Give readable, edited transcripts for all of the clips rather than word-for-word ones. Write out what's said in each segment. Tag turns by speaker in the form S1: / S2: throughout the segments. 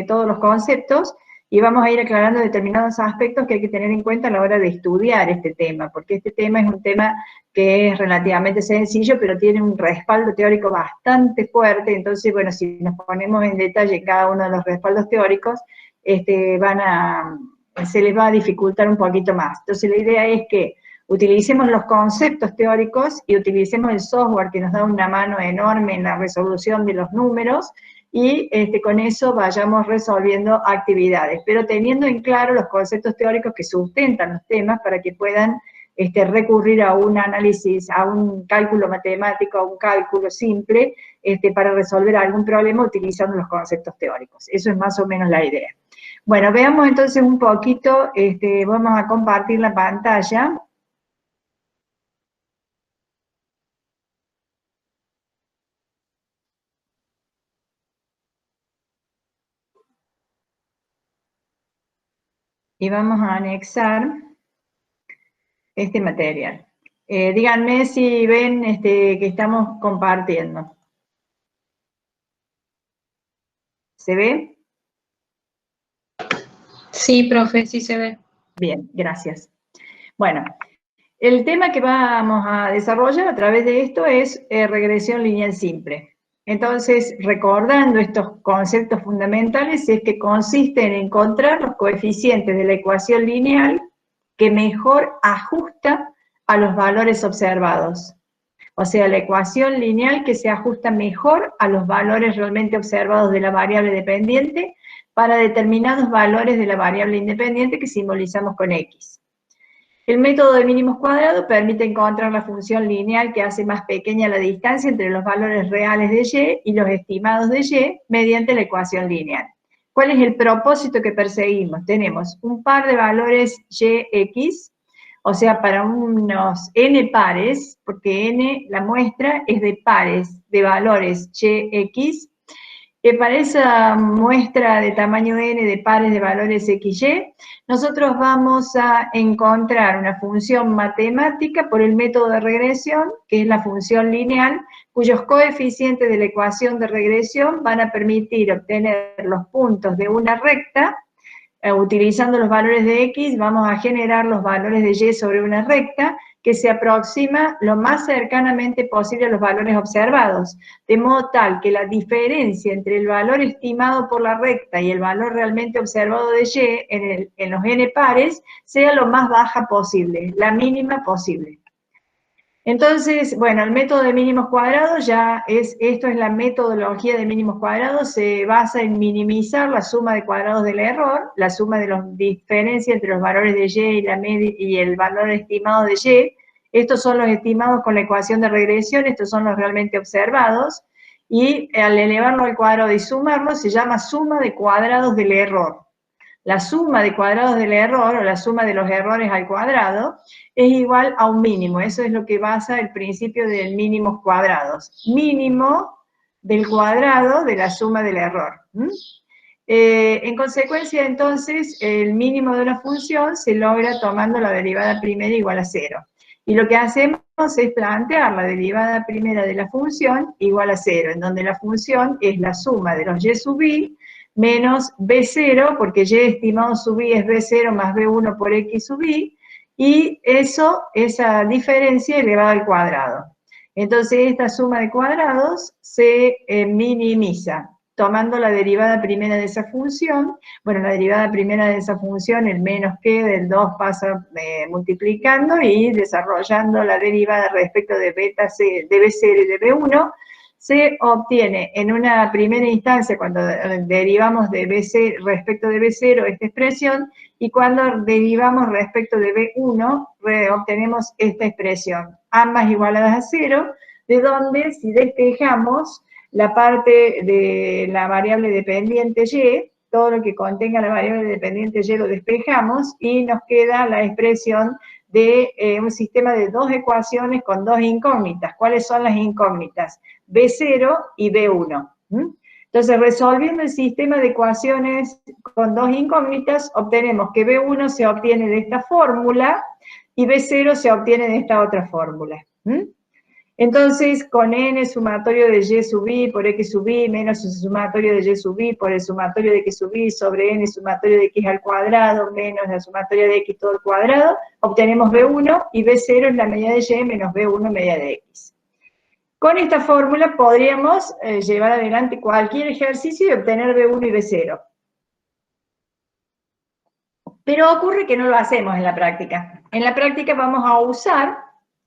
S1: todos los conceptos, y vamos a ir aclarando determinados aspectos que hay que tener en cuenta a la hora de estudiar este tema, porque este tema es un tema que es relativamente sencillo, pero tiene un respaldo teórico bastante fuerte. Entonces, bueno, si nos ponemos en detalle cada uno de los respaldos teóricos, se les va a dificultar un poquito más. Entonces, la idea es que utilicemos los conceptos teóricos y utilicemos el software que nos da una mano enorme en la resolución de los números, y con eso vayamos resolviendo actividades, pero teniendo en claro los conceptos teóricos que sustentan los temas para que puedan recurrir a un análisis, a un cálculo matemático, a un cálculo simple, para resolver algún problema utilizando los conceptos teóricos. Eso es más o menos la idea. Bueno, veamos entonces un poquito, vamos a compartir la pantalla. Y vamos a anexar este material. Díganme si ven que estamos compartiendo. ¿Se ve?
S2: Sí, profe, sí se ve.
S1: Bien, gracias. Bueno, el tema que vamos a desarrollar a través de esto es regresión lineal simple. Entonces, recordando estos conceptos fundamentales, es que consiste en encontrar los coeficientes de la ecuación lineal que mejor ajusta a los valores observados. O sea, la ecuación lineal que se ajusta mejor a los valores realmente observados de la variable dependiente para determinados valores de la variable independiente que simbolizamos con X. El método de mínimos cuadrados permite encontrar la función lineal que hace más pequeña la distancia entre los valores reales de Y y los estimados de Y mediante la ecuación lineal. ¿Cuál es el propósito que perseguimos? Tenemos un par de valores YX, o sea, para unos n pares, porque n, la muestra, es de pares de valores YX, que para esa muestra de tamaño n de pares de valores XY, nosotros vamos a encontrar una función matemática por el método de regresión, que es la función lineal, cuyos coeficientes de la ecuación de regresión van a permitir obtener los puntos de una recta. Utilizando los valores de X, vamos a generar los valores de Y sobre una recta que se aproxima lo más cercanamente posible a los valores observados, de modo tal que la diferencia entre el valor estimado por la recta y el valor realmente observado de Y en los n pares sea lo más baja posible, la mínima posible. Entonces, bueno, el método de mínimos cuadrados esto es la metodología de mínimos cuadrados, se basa en minimizar la suma de cuadrados del error, la suma de la diferencia entre los valores de Y y la media y el valor estimado de Y. Estos son los estimados con la ecuación de regresión, estos son los realmente observados, y al elevarlo al cuadrado y sumarlo se llama suma de cuadrados del error. La suma de cuadrados del error, o la suma de los errores al cuadrado, es igual a un mínimo. Eso es lo que basa el principio del mínimos cuadrados. Mínimo del cuadrado de la suma del error. En consecuencia, entonces, el mínimo de una función se logra tomando la derivada primera igual a 0. Y lo que hacemos es plantear la derivada primera de la función igual a 0, en donde la función es la suma de los y sub i menos b0, porque y estimado sub i es b0 más b1 por x sub i, y esa diferencia elevada al cuadrado. Entonces, esta suma de cuadrados se minimiza, tomando la derivada primera de esa función. Bueno, la derivada primera de esa función, el menos que del 2 pasa multiplicando y desarrollando la derivada respecto de b0 y de b1, se obtiene en una primera instancia cuando derivamos de B0 respecto de B0 esta expresión, y cuando derivamos respecto de B1 obtenemos esta expresión, ambas igualadas a 0, de donde si despejamos la parte de la variable dependiente Y, todo lo que contenga la variable dependiente Y lo despejamos y nos queda la expresión de un sistema de dos ecuaciones con dos incógnitas. ¿Cuáles son las incógnitas? B0 y B1. Entonces, resolviendo el sistema de ecuaciones con dos incógnitas, obtenemos que B1 se obtiene de esta fórmula y B0 se obtiene de esta otra fórmula. Entonces, con n sumatorio de y sub i por x sub i menos el sumatorio de y sub i por el sumatorio de x sub i sobre n sumatorio de x al cuadrado menos la sumatoria de x todo al cuadrado, obtenemos B1 y B0 es la medida de y menos B1 medida de x. Con esta fórmula podríamos llevar adelante cualquier ejercicio y obtener B1 y B0. Pero ocurre que no lo hacemos en la práctica. En la práctica vamos a usar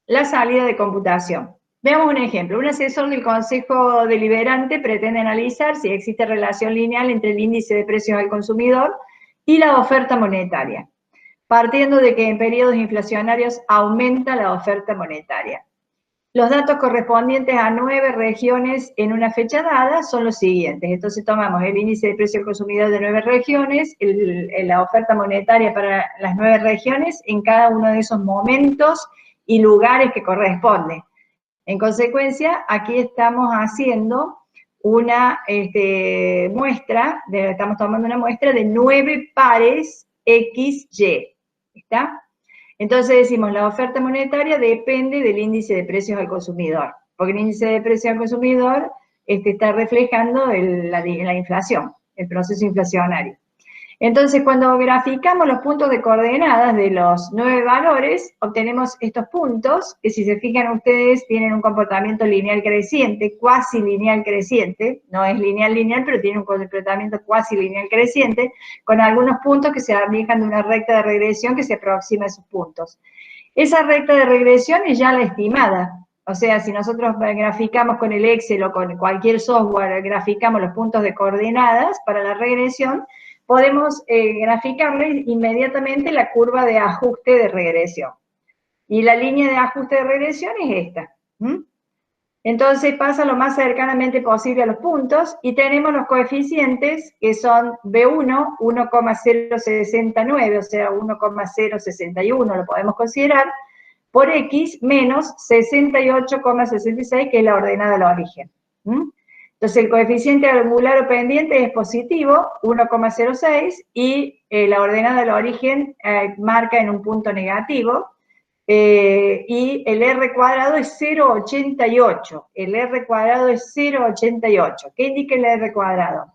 S1: la salida de computación. Veamos un ejemplo. Un asesor del Consejo Deliberante pretende analizar si existe relación lineal entre el índice de precios al consumidor y la oferta monetaria, partiendo de que en periodos inflacionarios aumenta la oferta monetaria. Los datos correspondientes a 9 regiones en una fecha dada son los siguientes. Entonces tomamos el índice de precio al consumidor de 9 regiones, la oferta monetaria para las 9 regiones en cada uno de esos momentos y lugares que corresponden. En consecuencia, aquí estamos haciendo una muestra, estamos tomando una muestra de 9 pares XY. ¿Está? Entonces decimos, la oferta monetaria depende del índice de precios al consumidor, porque el índice de precios al consumidor está reflejando la inflación, el proceso inflacionario. Entonces, cuando graficamos los puntos de coordenadas de los 9 valores, obtenemos estos puntos, que si se fijan ustedes, tienen un comportamiento lineal creciente, cuasi lineal creciente, no es lineal, pero tiene un comportamiento cuasi lineal creciente, con algunos puntos que se alejan de una recta de regresión que se aproxima a esos puntos. Esa recta de regresión es ya la estimada, o sea, si nosotros graficamos con el Excel o con cualquier software, graficamos los puntos de coordenadas para la regresión, podemos graficarle inmediatamente la curva de ajuste de regresión. Y la línea de ajuste de regresión es esta. Entonces pasa lo más cercanamente posible a los puntos y tenemos los coeficientes que son B1, 1,069, o sea, 1,061 lo podemos considerar, por X menos 68,66, que es la ordenada al origen. Entonces, el coeficiente angular o pendiente es positivo, 1,06, y la ordenada del origen marca en un punto negativo, y el R cuadrado es 0,88. El R cuadrado es 0,88. ¿Qué indica el R cuadrado?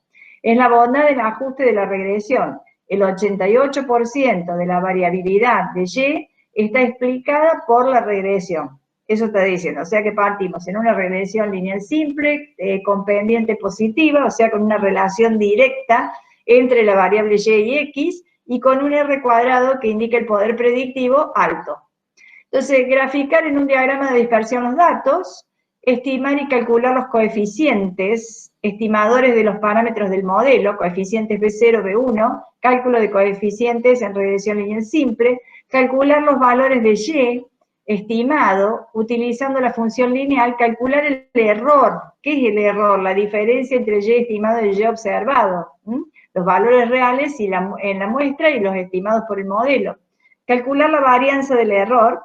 S1: Es la bondad del ajuste de la regresión. El 88% de la variabilidad de Y está explicada por la regresión. Eso está diciendo, o sea que partimos en una regresión lineal simple, con pendiente positiva, o sea, con una relación directa entre la variable Y y X, y con un R cuadrado que indica el poder predictivo alto. Entonces, graficar en un diagrama de dispersión los datos, estimar y calcular los coeficientes, estimadores de los parámetros del modelo, coeficientes B0, B1, cálculo de coeficientes en regresión lineal simple, calcular los valores de Y, estimado, utilizando la función lineal, calcular el error. ¿Qué es el error? La diferencia entre Y estimado y Y observado. Los valores reales en la muestra y los estimados por el modelo. Calcular la varianza del error.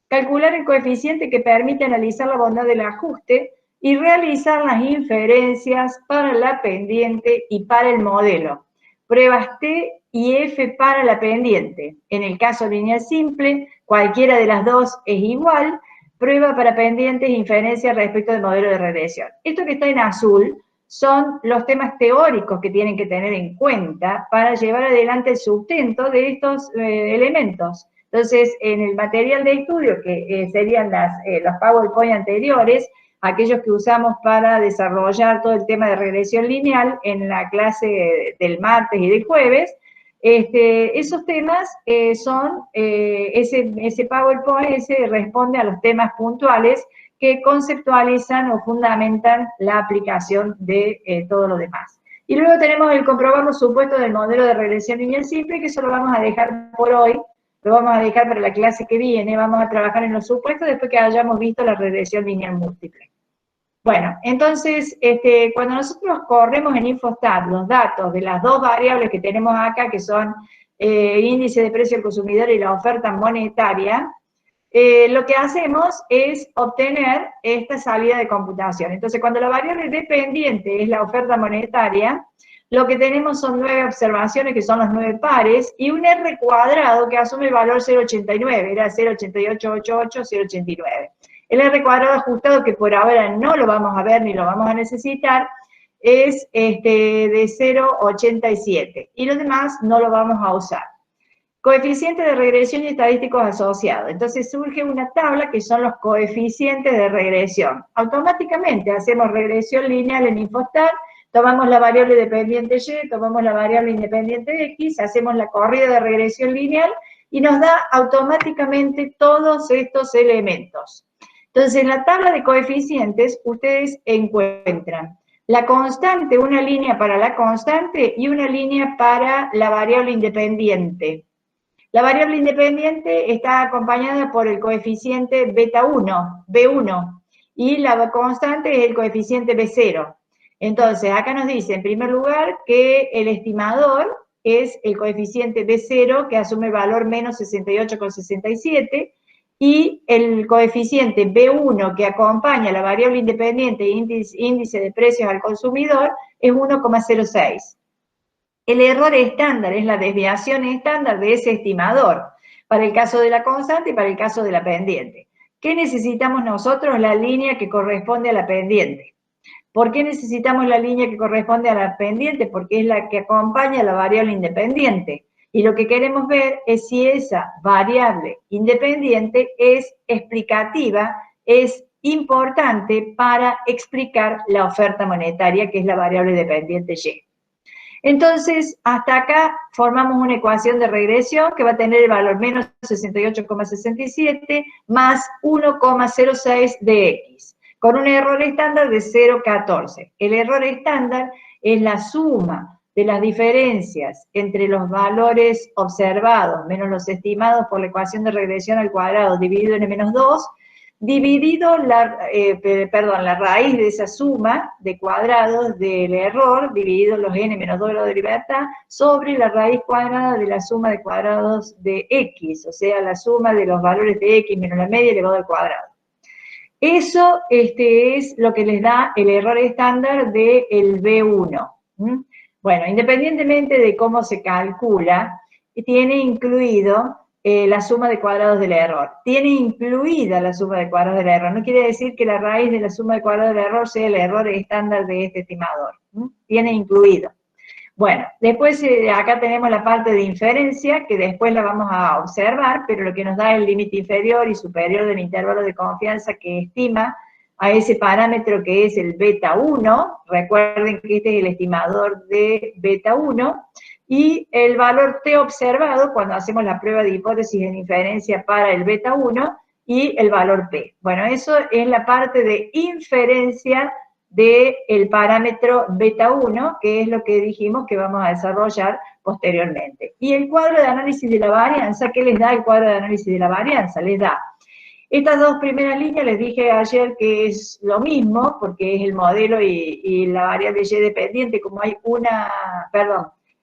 S1: Calcular el coeficiente que permite analizar la bondad del ajuste y realizar las inferencias para la pendiente y para el modelo. Pruebas T y F para la pendiente. En el caso lineal simple, cualquiera de las dos es igual. Prueba para pendientes e inferencias respecto del modelo de regresión. Esto que está en azul son los temas teóricos que tienen que tener en cuenta para llevar adelante el sustento de estos elementos. Entonces, en el material de estudio, que serían los PowerPoint anteriores, aquellos que usamos para desarrollar todo el tema de regresión lineal en la clase del martes y del jueves, esos temas son, ese PowerPoint responde a los temas puntuales que conceptualizan o fundamentan la aplicación de todo lo demás. Y luego tenemos el comprobar los supuestos del modelo de regresión lineal simple, que eso lo vamos a dejar por hoy, lo vamos a dejar para la clase que viene, vamos a trabajar en los supuestos después que hayamos visto la regresión lineal múltiple. Bueno, entonces, cuando nosotros corremos en Infostat los datos de las dos variables que tenemos acá, que son el índice de precio al consumidor y la oferta monetaria, lo que hacemos es obtener esta salida de computación. Entonces, cuando la variable dependiente es la oferta monetaria, lo que tenemos son 9 observaciones, que son los 9 pares, y un R cuadrado que asume el valor 0,89, era 0,8888, 0,89. El R cuadrado ajustado, que por ahora no lo vamos a ver ni lo vamos a necesitar, es de 0,87 y lo demás no lo vamos a usar. Coeficiente de regresión y estadísticos asociados. Entonces surge una tabla que son los coeficientes de regresión. Automáticamente hacemos regresión lineal en Infostar, tomamos la variable dependiente Y, tomamos la variable independiente X, hacemos la corrida de regresión lineal y nos da automáticamente todos estos elementos. Entonces, en la tabla de coeficientes, ustedes encuentran la constante, una línea para la constante y una línea para la variable independiente. La variable independiente está acompañada por el coeficiente beta 1, B1, y la constante es el coeficiente B0. Entonces, acá nos dice, en primer lugar, que el estimador es el coeficiente B0, que asume el valor menos 68,67, y el coeficiente B1, que acompaña la variable independiente e índice de precios al consumidor, es 1,06. El error estándar es la desviación estándar de ese estimador, para el caso de la constante y para el caso de la pendiente. ¿Qué necesitamos nosotros? La línea que corresponde a la pendiente. ¿Por qué necesitamos la línea que corresponde a la pendiente? Porque es la que acompaña a la variable independiente. Y lo que queremos ver es si esa variable independiente es explicativa, es importante para explicar la oferta monetaria, que es la variable dependiente Y. Entonces, hasta acá formamos una ecuación de regresión que va a tener el valor menos 68,67 más 1,06 de X, con un error estándar de 0,14. El error estándar es la suma de las diferencias entre los valores observados menos los estimados por la ecuación de regresión al cuadrado dividido en n-2, dividido la raíz de esa suma de cuadrados del error, dividido los n-2 grados de libertad, sobre la raíz cuadrada de la suma de cuadrados de x, o sea, la suma de los valores de x menos la media elevado al cuadrado. Eso es lo que les da el error estándar del B1. Bueno, independientemente de cómo se calcula, tiene incluido la suma de cuadrados del error. Tiene incluida la suma de cuadrados del error. No quiere decir que la raíz de la suma de cuadrados del error sea el error estándar de este estimador. Tiene incluido. Bueno, después acá tenemos la parte de inferencia, que después la vamos a observar, pero lo que nos da el límite inferior y superior del intervalo de confianza que estima a ese parámetro que es el beta 1. Recuerden que este es el estimador de beta 1. Y el valor T observado cuando hacemos la prueba de hipótesis en inferencia para el beta 1 y el valor P. Bueno, eso es la parte de inferencia del parámetro beta 1, que es lo que dijimos que vamos a desarrollar posteriormente. Y el cuadro de análisis de la varianza, ¿qué les da el cuadro de análisis de la varianza? Les da estas dos primeras líneas, les dije ayer que es lo mismo, porque es el modelo y la variable Y dependiente, como hay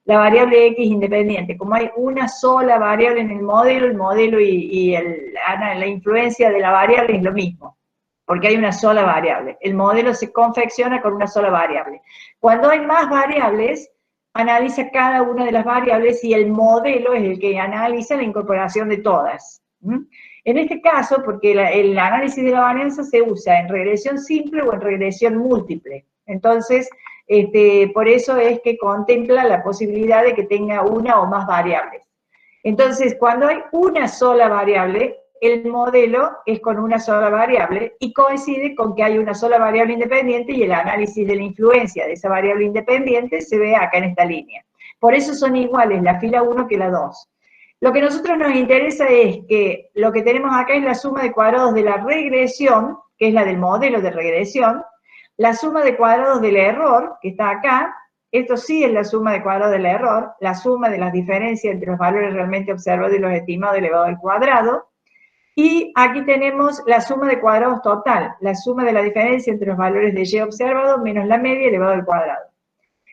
S1: la variable X independiente. Como hay una sola variable en el modelo y la influencia de la variable es lo mismo, porque hay una sola variable. El modelo se confecciona con una sola variable. Cuando hay más variables, analiza cada una de las variables y el modelo es el que analiza la incorporación de todas. En este caso, porque el análisis de la varianza se usa en regresión simple o en regresión múltiple. Entonces, por eso es que contempla la posibilidad de que tenga una o más variables. Entonces, cuando hay una sola variable, el modelo es con una sola variable y coincide con que hay una sola variable independiente y el análisis de la influencia de esa variable independiente se ve acá en esta línea. Por eso son iguales la fila 1 que la 2. Lo que a nosotros nos interesa es que lo que tenemos acá es la suma de cuadrados de la regresión, que es la del modelo de regresión, la suma de cuadrados del error, que está acá. Esto sí es la suma de cuadrados del error, la suma de las diferencias entre los valores realmente observados y los estimados elevado al cuadrado. Y aquí tenemos la suma de cuadrados total, la suma de la diferencia entre los valores de Y observado menos la media elevado al cuadrado.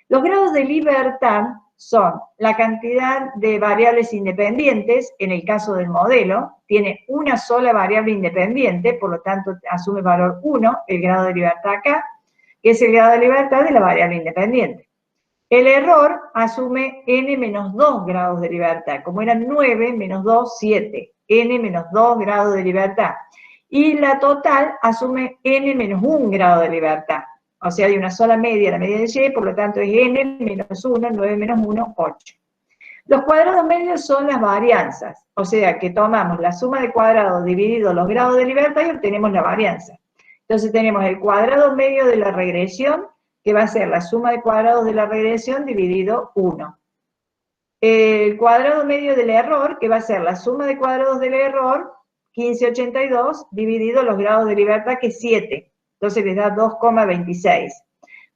S1: Los grados de libertad son la cantidad de variables independientes, en el caso del modelo, tiene una sola variable independiente, por lo tanto asume valor 1, el grado de libertad acá, que es el grado de libertad de la variable independiente. El error asume n-2 grados de libertad, como eran 9 menos 2, 7, n-2 grados de libertad. y la total asume n menos 1 grado de libertad. O sea, hay una sola media, la media de y, por lo tanto es n menos 1, 9 menos 1, 8. Los cuadrados medios son las varianzas, o sea que tomamos la suma de cuadrados dividido los grados de libertad y obtenemos la varianza. Entonces tenemos el cuadrado medio de la regresión, que va a ser la suma de cuadrados de la regresión dividido 1. El cuadrado medio del error, que va a ser la suma de cuadrados del error, 1582, dividido los grados de libertad, que es 7. Entonces les da 2,26.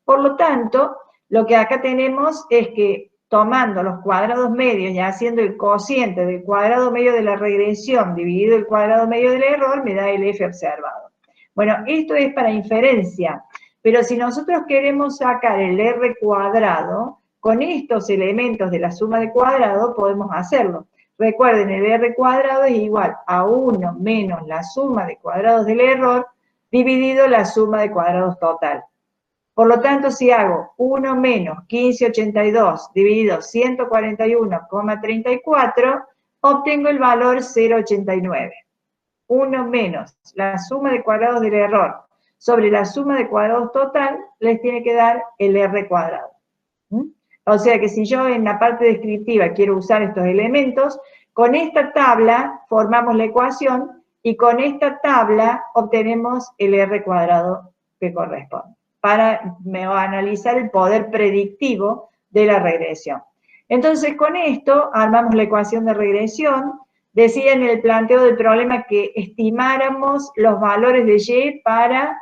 S1: Por lo tanto, lo que acá tenemos es que tomando los cuadrados medios y haciendo el cociente del cuadrado medio de la regresión dividido el cuadrado medio del error, me da el f observado. Bueno, esto es para inferencia, pero si nosotros queremos sacar el r cuadrado, con estos elementos de la suma de cuadrados podemos hacerlo. Recuerden, el r cuadrado es igual a 1 menos la suma de cuadrados del error dividido la suma de cuadrados total. Por lo tanto, si hago 1 menos 1582 dividido 141,34, obtengo el valor 0,89. 1 menos la suma de cuadrados del error sobre la suma de cuadrados total, les tiene que dar el r cuadrado. O sea que si yo en la parte descriptiva quiero usar estos elementos, con esta tabla formamos la ecuación y con esta tabla obtenemos el r cuadrado que corresponde, para analizar el poder predictivo de la regresión. Entonces, con esto armamos la ecuación de regresión. Decía en el planteo del problema que estimáramos los valores de y para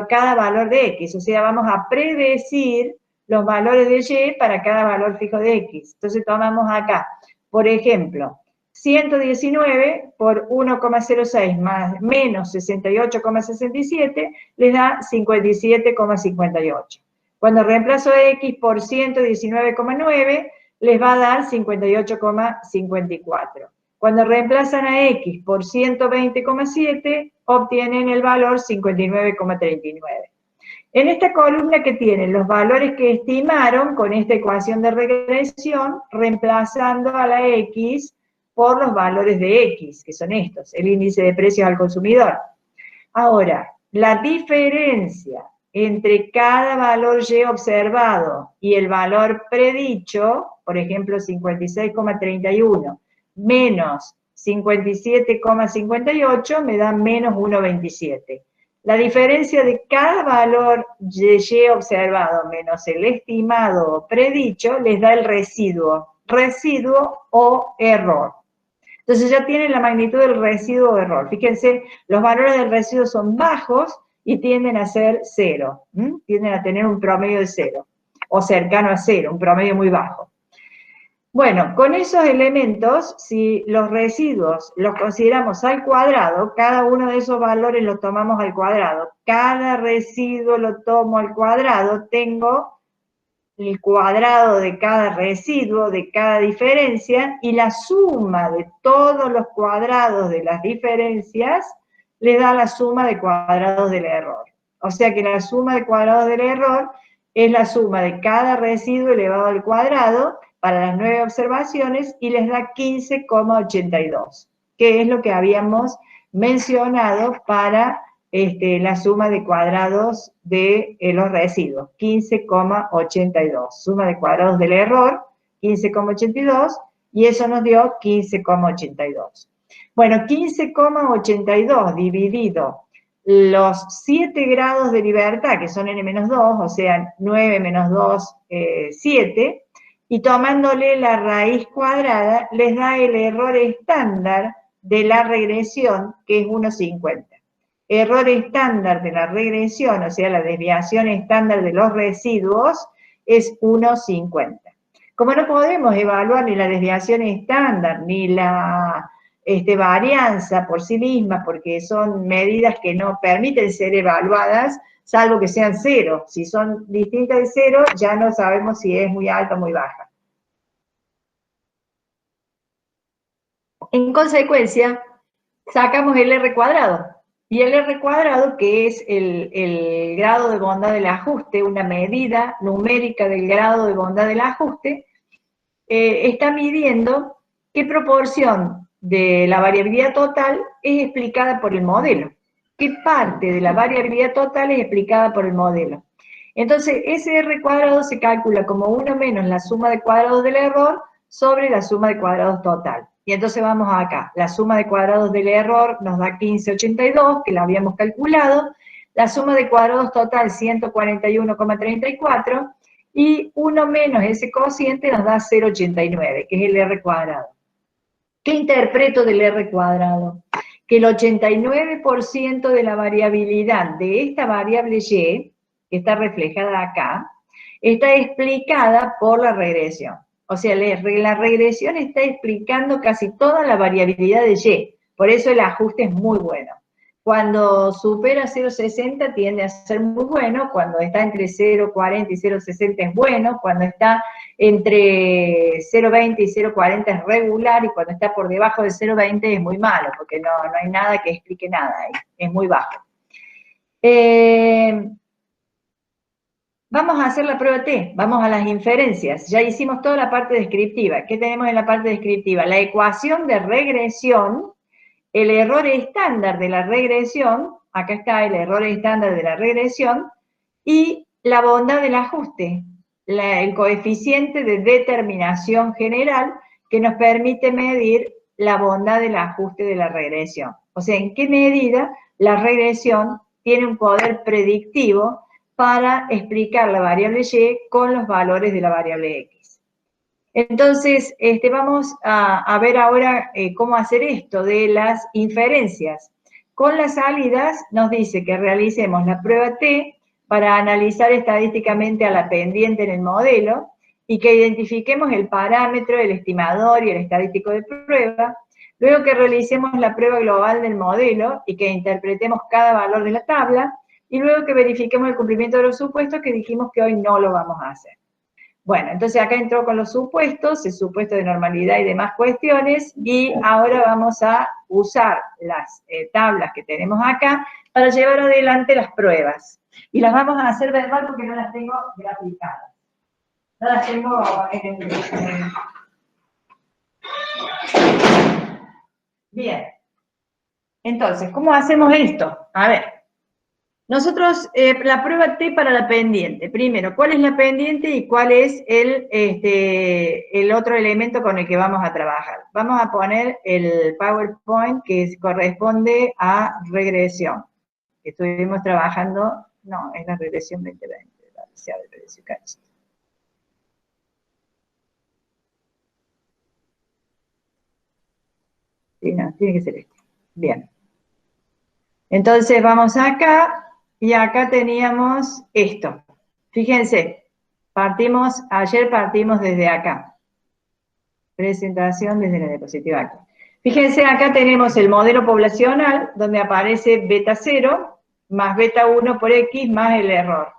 S1: cada valor de x. O sea, vamos a predecir los valores de y para cada valor fijo de x. Entonces, tomamos acá, por ejemplo, 119 por 1,06 más menos 68,67 les da 57,58. Cuando reemplazo x por 119,9 les va a dar 58,54. Cuando reemplazan a x por 120,7 obtienen el valor 59,39. En esta columna que tienen los valores que estimaron con esta ecuación de regresión, reemplazando a la x por los valores de x, que son estos, el índice de precios al consumidor. Ahora, la diferencia entre cada valor y observado y el valor predicho, por ejemplo, 56,31 menos 57,58 me da menos 1,27. La diferencia de cada valor y observado menos el estimado o predicho les da el residuo o error. Entonces ya tienen la magnitud del residuo o error. Fíjense, los valores del residuo son bajos y tienden a ser 0. Tienden a tener un promedio de 0, o cercano a 0, un promedio muy bajo. Bueno, con esos elementos, si los residuos los consideramos al cuadrado, cada uno de esos valores los tomamos al cuadrado, cada residuo lo tomo al cuadrado, tengo el cuadrado de cada residuo, de cada diferencia, y la suma de todos los cuadrados de las diferencias le da la suma de cuadrados del error. O sea que la suma de cuadrados del error es la suma de cada residuo elevado al cuadrado para las 9 observaciones y les da 15,82, que es lo que habíamos mencionado para la suma de cuadrados de los residuos, 15,82. Suma de cuadrados del error, 15,82, y eso nos dio 15,82. Bueno, 15,82 dividido los 7 grados de libertad, que son n-2, o sea, 9 menos 2, 7, y tomándole la raíz cuadrada, les da el error estándar de la regresión, que es 1,50. Error estándar de la regresión, o sea, la desviación estándar de los residuos, es 1,50. Como no podemos evaluar ni la desviación estándar, ni la varianza por sí misma, porque son medidas que no permiten ser evaluadas, salvo que sean 0. Si son distintas de 0, ya no sabemos si es muy alta o muy baja. En consecuencia, sacamos el R cuadrado. Y el R cuadrado, que es el grado de bondad del ajuste, una medida numérica del grado de bondad del ajuste, está midiendo qué proporción de la variabilidad total es explicada por el modelo. ¿Qué parte de la variabilidad total es explicada por el modelo? Entonces, ese R cuadrado se calcula como 1 menos la suma de cuadrados del error sobre la suma de cuadrados total. Y entonces vamos acá, la suma de cuadrados del error nos da 1582, que la habíamos calculado, la suma de cuadrados total 141,34, y 1 menos ese cociente nos da 0,89, que es el R cuadrado. ¿Qué interpreto del R cuadrado? Que el 89% de la variabilidad de esta variable Y, que está reflejada acá, está explicada por la regresión. O sea, la regresión está explicando casi toda la variabilidad de Y. Por eso el ajuste es muy bueno. Cuando supera 0,60 tiende a ser muy bueno, cuando está entre 0,40 y 0,60 es bueno, cuando está entre 0,20 y 0,40 es regular, y cuando está por debajo de 0,20 es muy malo, porque no hay nada que explique nada ahí, es muy bajo. Vamos a hacer la prueba T, vamos a las inferencias. Ya hicimos toda la parte descriptiva. ¿Qué tenemos en la parte descriptiva? La ecuación de regresión, el error estándar de la regresión, acá está el error estándar de la regresión, y la bondad del ajuste, el coeficiente de determinación general que nos permite medir la bondad del ajuste de la regresión. O sea, en qué medida la regresión tiene un poder predictivo para explicar la variable Y con los valores de la variable X. Entonces, vamos a ver ahora cómo hacer esto de las inferencias. Con las salidas nos dice que realicemos la prueba T para analizar estadísticamente a la pendiente en el modelo y que identifiquemos el parámetro, el estimador y el estadístico de prueba. Luego que realicemos la prueba global del modelo y que interpretemos cada valor de la tabla, y luego que verifiquemos el cumplimiento de los supuestos que dijimos que hoy no lo vamos a hacer. Bueno, entonces acá entró con los supuestos, el supuesto de normalidad y demás cuestiones, y ahora vamos a usar las tablas que tenemos acá para llevar adelante las pruebas. Y las vamos a hacer verbal porque no las tengo graficadas. No las tengo Bien. Entonces, ¿cómo hacemos esto? A ver. Nosotros, la prueba T para la pendiente. Primero, ¿cuál es la pendiente y cuál es el otro elemento con el que vamos a trabajar? Vamos a poner el PowerPoint que corresponde a regresión. Estuvimos trabajando, no, es la regresión 2020. Sí, no, tiene que ser este. Bien. Entonces vamos acá. Y acá teníamos esto. Fíjense, ayer partimos desde acá. Presentación desde la diapositiva aquí. Fíjense, acá tenemos el modelo poblacional, donde aparece beta 0, más beta 1 por X, más el error.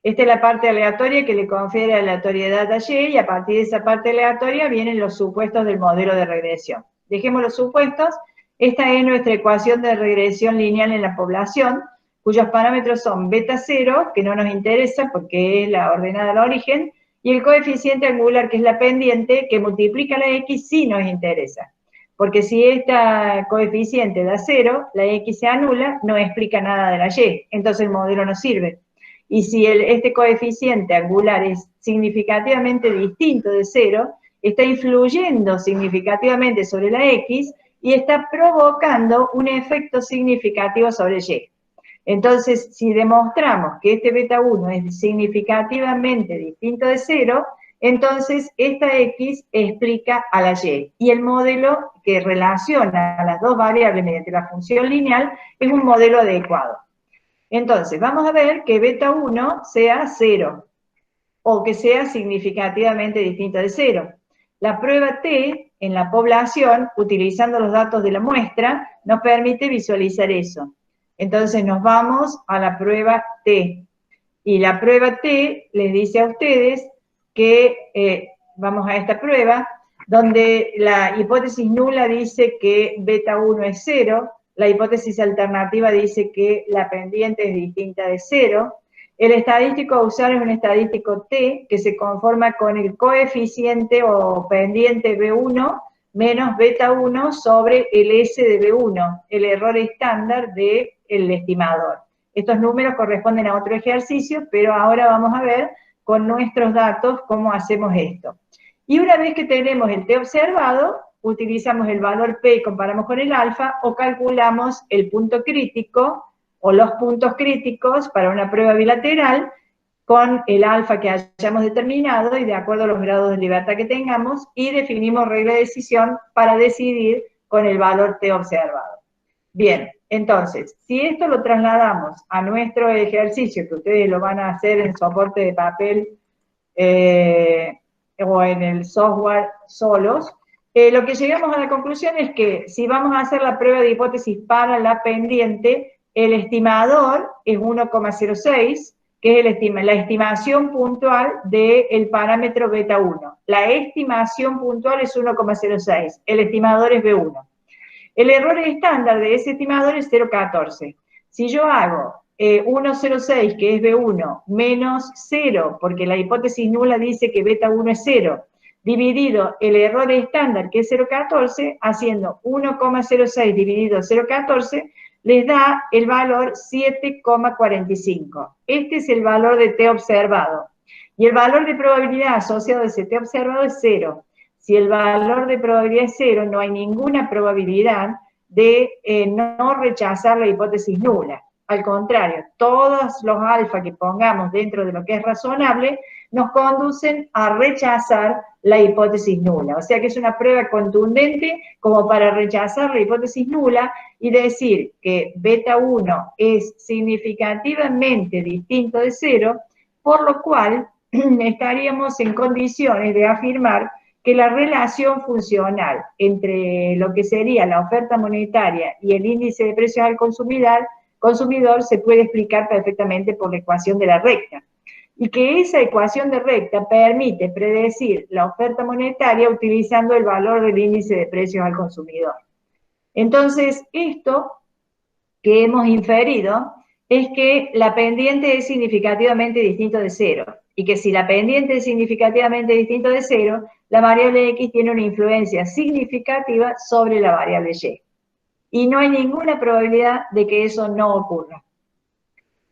S1: Esta es la parte aleatoria que le confiere aleatoriedad a Y, y a partir de esa parte aleatoria vienen los supuestos del modelo de regresión. Dejemos los supuestos. Esta es nuestra ecuación de regresión lineal en la población, cuyos parámetros son beta 0, que no nos interesa porque es la ordenada al origen, y el coeficiente angular, que es la pendiente, que multiplica la X, sí nos interesa. Porque si esta coeficiente da 0, la X se anula, no explica nada de la Y, entonces el modelo no sirve. Y si este coeficiente angular es significativamente distinto de 0, está influyendo significativamente sobre la X y está provocando un efecto significativo sobre Y. Entonces, si demostramos que este beta 1 es significativamente distinto de 0, entonces esta X explica a la Y. Y el modelo que relaciona a las dos variables mediante la función lineal es un modelo adecuado. Entonces, vamos a ver que beta 1 sea 0, o que sea significativamente distinta de 0. La prueba T en la población, utilizando los datos de la muestra, nos permite visualizar eso. Entonces nos vamos a la prueba T. Y la prueba T les dice a ustedes que, vamos a esta prueba, donde la hipótesis nula dice que beta 1 es 0, la hipótesis alternativa dice que la pendiente es distinta de 0, el estadístico a usar es un estadístico T que se conforma con el coeficiente o pendiente B1 menos beta 1 sobre el S de B1, el error estándar del estimador. Estos números corresponden a otro ejercicio, pero ahora vamos a ver con nuestros datos cómo hacemos esto. Y una vez que tenemos el T observado, utilizamos el valor P y comparamos con el alfa, o calculamos el punto crítico o los puntos críticos para una prueba bilateral con el alfa que hayamos determinado y de acuerdo a los grados de libertad que tengamos, y definimos regla de decisión para decidir con el valor T observado. Bien, entonces, si esto lo trasladamos a nuestro ejercicio, que ustedes lo van a hacer en soporte de papel o en el software solos, lo que llegamos a la conclusión es que si vamos a hacer la prueba de hipótesis para la pendiente, el estimador es 1,06, que es la estimación puntual del parámetro beta 1. La estimación puntual es 1,06, el estimador es B1. El error estándar de ese estimador es 0,14. Si yo hago 1,06, que es B1, menos 0, porque la hipótesis nula dice que beta 1 es 0, dividido el error estándar, que es 0,14, haciendo 1,06 dividido 0,14, les da el valor 7,45. Este es el valor de T observado. Y el valor de probabilidad asociado a ese T observado es 0. Si el valor de probabilidad es 0, no hay ninguna probabilidad de no rechazar la hipótesis nula. Al contrario, todos los alfa que pongamos dentro de lo que es razonable nos conducen a rechazar la hipótesis nula. O sea que es una prueba contundente como para rechazar la hipótesis nula y decir que beta 1 es significativamente distinto de 0, por lo cual estaríamos en condiciones de afirmar que la relación funcional entre lo que sería la oferta monetaria y el índice de precios al consumidor se puede explicar perfectamente por la ecuación de la recta. Y que esa ecuación de recta permite predecir la oferta monetaria utilizando el valor del índice de precios al consumidor. Entonces, esto que hemos inferido es que la pendiente es significativamente distinto de 0, y que si la pendiente es significativamente distinto de 0, la variable X tiene una influencia significativa sobre la variable Y. Y no hay ninguna probabilidad de que eso no ocurra.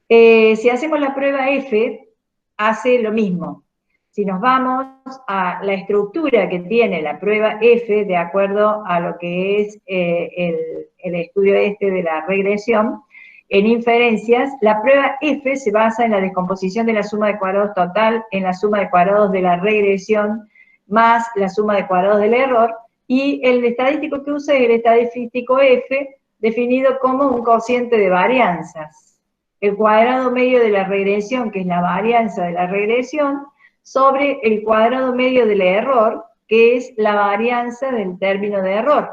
S1: Si hacemos la prueba F, hace lo mismo. Si nos vamos a la estructura que tiene la prueba F, de acuerdo a lo que es el estudio de la regresión, en inferencias, la prueba F se basa en la descomposición de la suma de cuadrados total en la suma de cuadrados de la regresión más la suma de cuadrados del error, y el estadístico que usa es el estadístico F, definido como un cociente de varianzas. El cuadrado medio de la regresión, que es la varianza de la regresión, sobre el cuadrado medio del error, que es la varianza del término de error.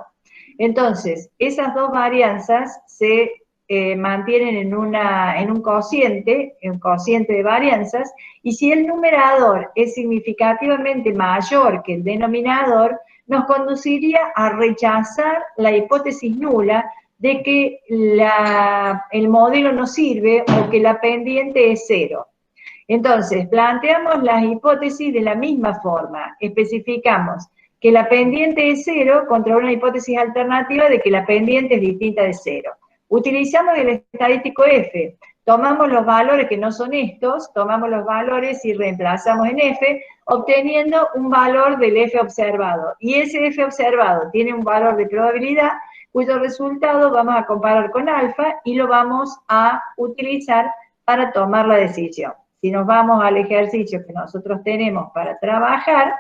S1: Entonces, esas dos varianzas se mantienen en un cociente de varianzas, y si el numerador es significativamente mayor que el denominador, nos conduciría a rechazar la hipótesis nula de que el modelo no sirve o que la pendiente es 0. Entonces, planteamos las hipótesis de la misma forma. Especificamos que la pendiente es 0 contra una hipótesis alternativa de que la pendiente es distinta de 0. Utilizamos el estadístico F. Tomamos los valores que no son estos, tomamos los valores y reemplazamos en F, obteniendo un valor del F observado. Y ese F observado tiene un valor de probabilidad cuyo resultado vamos a comparar con alfa y lo vamos a utilizar para tomar la decisión. Si nos vamos al ejercicio que nosotros tenemos para trabajar,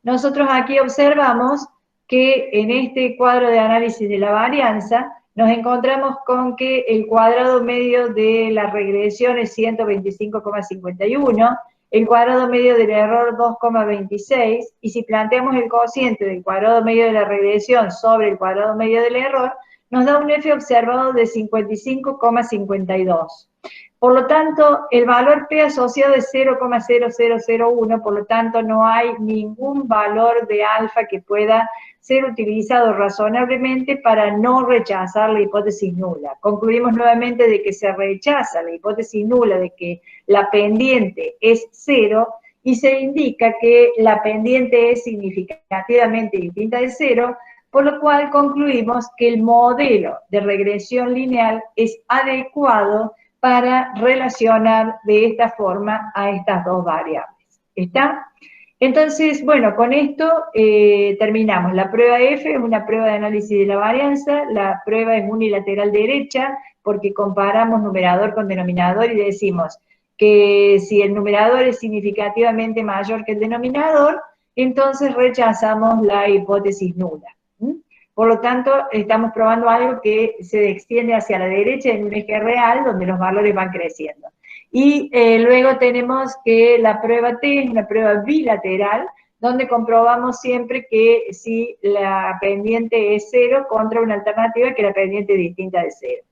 S1: nosotros aquí observamos que en este cuadro de análisis de la varianza nos encontramos con que el cuadrado medio de la regresión es 125,51, el cuadrado medio del error 2,26, y si planteamos el cociente del cuadrado medio de la regresión sobre el cuadrado medio del error, nos da un F observado de 55,52. Por lo tanto, el valor P asociado es 0,0001, por lo tanto no hay ningún valor de alfa que pueda ser utilizado razonablemente para no rechazar la hipótesis nula. Concluimos nuevamente de que se rechaza la hipótesis nula de que la pendiente es 0, y se indica que la pendiente es significativamente distinta de cero, por lo cual concluimos que el modelo de regresión lineal es adecuado para relacionar de esta forma a estas dos variables. ¿Está? Entonces, bueno, con esto terminamos. La prueba F es una prueba de análisis de la varianza, la prueba es unilateral derecha, porque comparamos numerador con denominador y decimos que si el numerador es significativamente mayor que el denominador, entonces rechazamos la hipótesis nula. Por lo tanto, estamos probando algo que se extiende hacia la derecha en un eje real, donde los valores van creciendo. Y luego tenemos que la prueba T es una prueba bilateral, donde comprobamos siempre que si la pendiente es cero contra una alternativa que la pendiente es distinta de cero.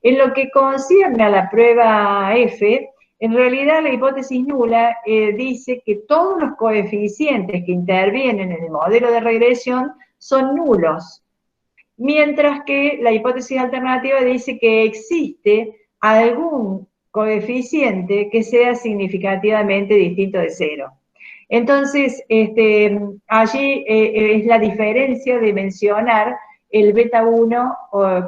S1: En lo que concierne a la prueba F, en realidad la hipótesis nula dice que todos los coeficientes que intervienen en el modelo de regresión son nulos, mientras que la hipótesis alternativa dice que existe algún coeficiente que sea significativamente distinto de cero. Entonces, allí es la diferencia de mencionar el beta 1,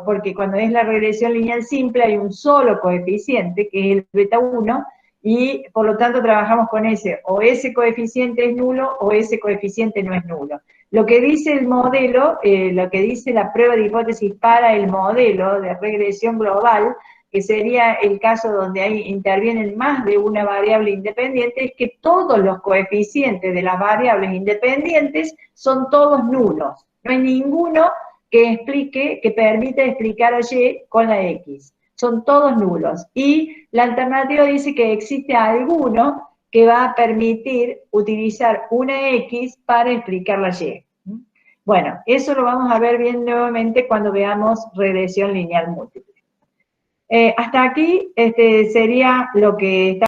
S1: porque cuando es la regresión lineal simple hay un solo coeficiente, que es el beta 1, y por lo tanto trabajamos con ese, o ese coeficiente es nulo o ese coeficiente no es nulo. Lo que dice el modelo, lo que dice la prueba de hipótesis para el modelo de regresión global, que sería el caso donde ahí intervienen más de una variable independiente, es que todos los coeficientes de las variables independientes son todos nulos. No hay ninguno que permita explicar a Y con la X. Son todos nulos. Y la alternativa dice que existe alguno que va a permitir utilizar una X para explicar la Y. Bueno, eso lo vamos a ver bien nuevamente cuando veamos regresión lineal múltiple. Hasta aquí sería lo que está